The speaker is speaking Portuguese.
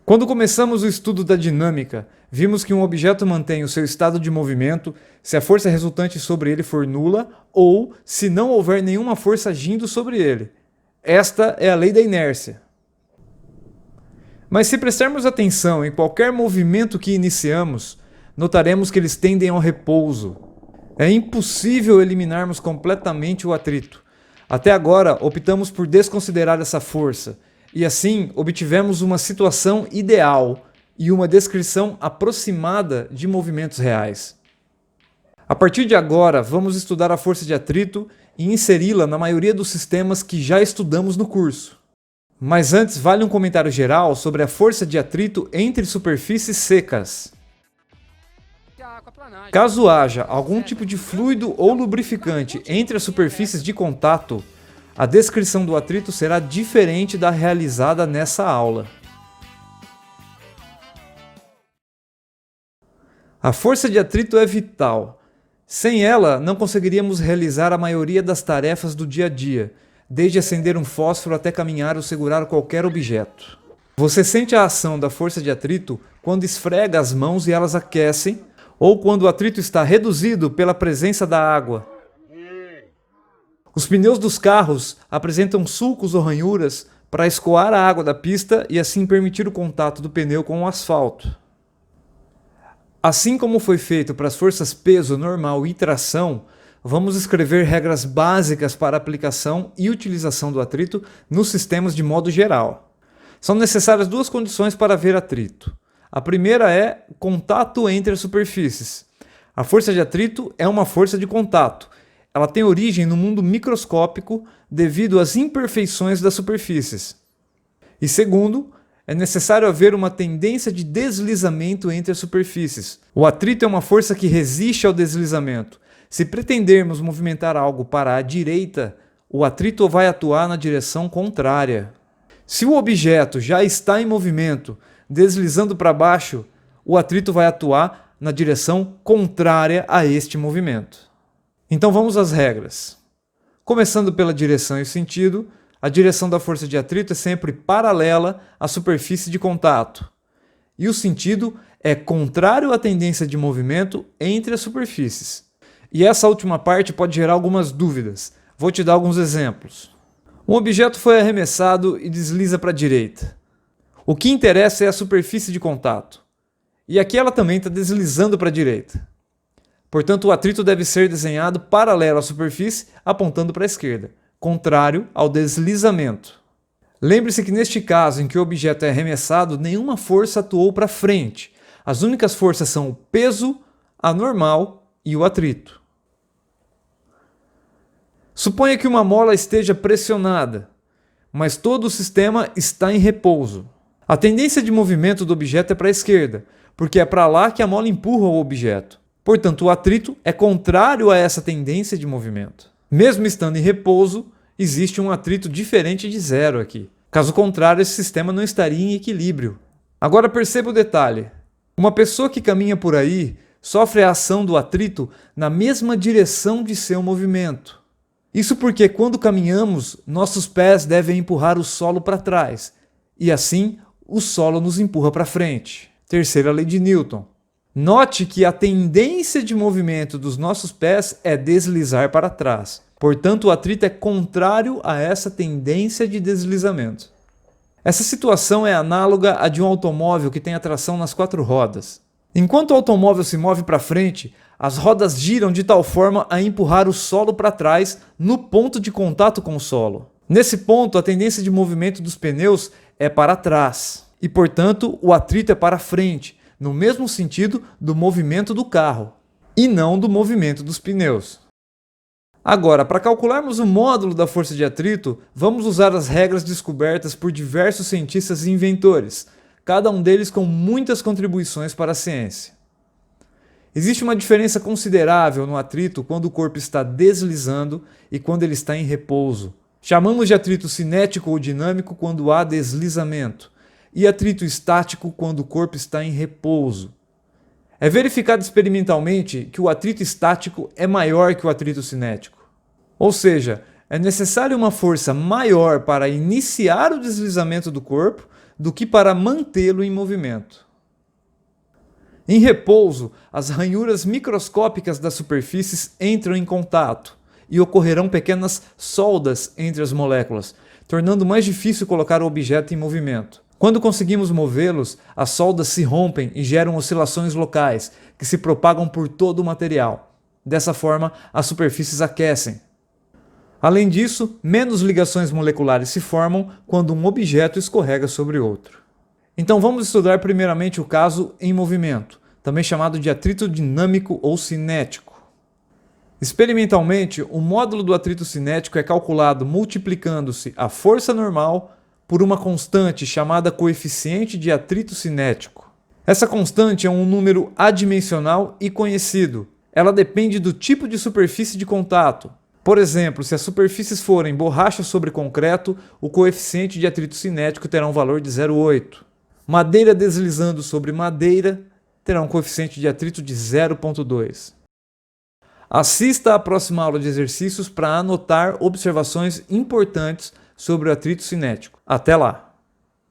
Quando começamos o estudo da dinâmica, vimos que um objeto mantém o seu estado de movimento se a força resultante sobre ele for nula ou se não houver nenhuma força agindo sobre ele. Esta é a lei da inércia. Mas se prestarmos atenção em qualquer movimento que iniciamos, notaremos que eles tendem ao repouso. É impossível eliminarmos completamente o atrito. Até agora, optamos por desconsiderar essa força, e assim obtivemos uma situação ideal e uma descrição aproximada de movimentos reais. A partir de agora, vamos estudar a força de atrito e inseri-la na maioria dos sistemas que já estudamos no curso. Mas antes, vale um comentário geral sobre a força de atrito entre superfícies secas. Caso haja algum tipo de fluido ou lubrificante entre as superfícies de contato, a descrição do atrito será diferente da realizada nessa aula. A força de atrito é vital. Sem ela, não conseguiríamos realizar a maioria das tarefas do dia a dia, desde acender um fósforo até caminhar ou segurar qualquer objeto. Você sente a ação da força de atrito quando esfrega as mãos e elas aquecem, ou quando o atrito está reduzido pela presença da água. Os pneus dos carros apresentam sulcos ou ranhuras para escoar a água da pista e assim permitir o contato do pneu com o asfalto. Assim como foi feito para as forças peso, normal e tração, vamos escrever regras básicas para a aplicação e utilização do atrito nos sistemas de modo geral. São necessárias duas condições para ver atrito. A primeira é contato entre as superfícies. A força de atrito é uma força de contato. Ela tem origem no mundo microscópico devido às imperfeições das superfícies. E segundo, é necessário haver uma tendência de deslizamento entre as superfícies. O atrito é uma força que resiste ao deslizamento. Se pretendermos movimentar algo para a direita, o atrito vai atuar na direção contrária. Se o objeto já está em movimento, deslizando para baixo, o atrito vai atuar na direção contrária a este movimento. Então vamos às regras. Começando pela direção e o sentido, a direção da força de atrito é sempre paralela à superfície de contato. E o sentido é contrário à tendência de movimento entre as superfícies. E essa última parte pode gerar algumas dúvidas. Vou te dar alguns exemplos. Um objeto foi arremessado e desliza para a direita. O que interessa é a superfície de contato. E aqui ela também está deslizando para a direita. Portanto, o atrito deve ser desenhado paralelo à superfície, apontando para a esquerda, contrário ao deslizamento. Lembre-se que neste caso em que o objeto é arremessado, nenhuma força atuou para frente. As únicas forças são o peso, a normal e o atrito. Suponha que uma mola esteja pressionada, mas todo o sistema está em repouso. A tendência de movimento do objeto é para a esquerda, porque é para lá que a mola empurra o objeto. Portanto, o atrito é contrário a essa tendência de movimento. Mesmo estando em repouso, existe um atrito diferente de zero aqui. Caso contrário, esse sistema não estaria em equilíbrio. Agora perceba o detalhe. Uma pessoa que caminha por aí sofre a ação do atrito na mesma direção de seu movimento. Isso porque quando caminhamos, nossos pés devem empurrar o solo para trás, e assim o solo nos empurra para frente. Terceira lei de Newton. Note que a tendência de movimento dos nossos pés é deslizar para trás. Portanto, o atrito é contrário a essa tendência de deslizamento. Essa situação é análoga à de um automóvel que tem a tração nas 4 rodas. Enquanto o automóvel se move para frente, as rodas giram de tal forma a empurrar o solo para trás no ponto de contato com o solo. Nesse ponto, a tendência de movimento dos pneus é para trás e, portanto, o atrito é para frente, no mesmo sentido do movimento do carro, e não do movimento dos pneus. Agora, para calcularmos o módulo da força de atrito, vamos usar as regras descobertas por diversos cientistas e inventores, cada um deles com muitas contribuições para a ciência. Existe uma diferença considerável no atrito quando o corpo está deslizando e quando ele está em repouso. Chamamos de atrito cinético ou dinâmico quando há deslizamento, e atrito estático quando o corpo está em repouso. É verificado experimentalmente que o atrito estático é maior que o atrito cinético. Ou seja, é necessária uma força maior para iniciar o deslizamento do corpo do que para mantê-lo em movimento. Em repouso, as ranhuras microscópicas das superfícies entram em contato e ocorrerão pequenas soldas entre as moléculas, tornando mais difícil colocar o objeto em movimento. Quando conseguimos movê-los, as soldas se rompem e geram oscilações locais, que se propagam por todo o material. Dessa forma, as superfícies aquecem. Além disso, menos ligações moleculares se formam quando um objeto escorrega sobre outro. Então vamos estudar primeiramente o caso em movimento, também chamado de atrito dinâmico ou cinético. Experimentalmente, o módulo do atrito cinético é calculado multiplicando-se a força normal por uma constante chamada coeficiente de atrito cinético. Essa constante é um número adimensional e conhecido. Ela depende do tipo de superfície de contato. Por exemplo, se as superfícies forem borracha sobre concreto, o coeficiente de atrito cinético terá um valor de 0,8. Madeira deslizando sobre madeira terá um coeficiente de atrito de 0,2. Assista à próxima aula de exercícios para anotar observações importantes sobre o atrito cinético. Até lá!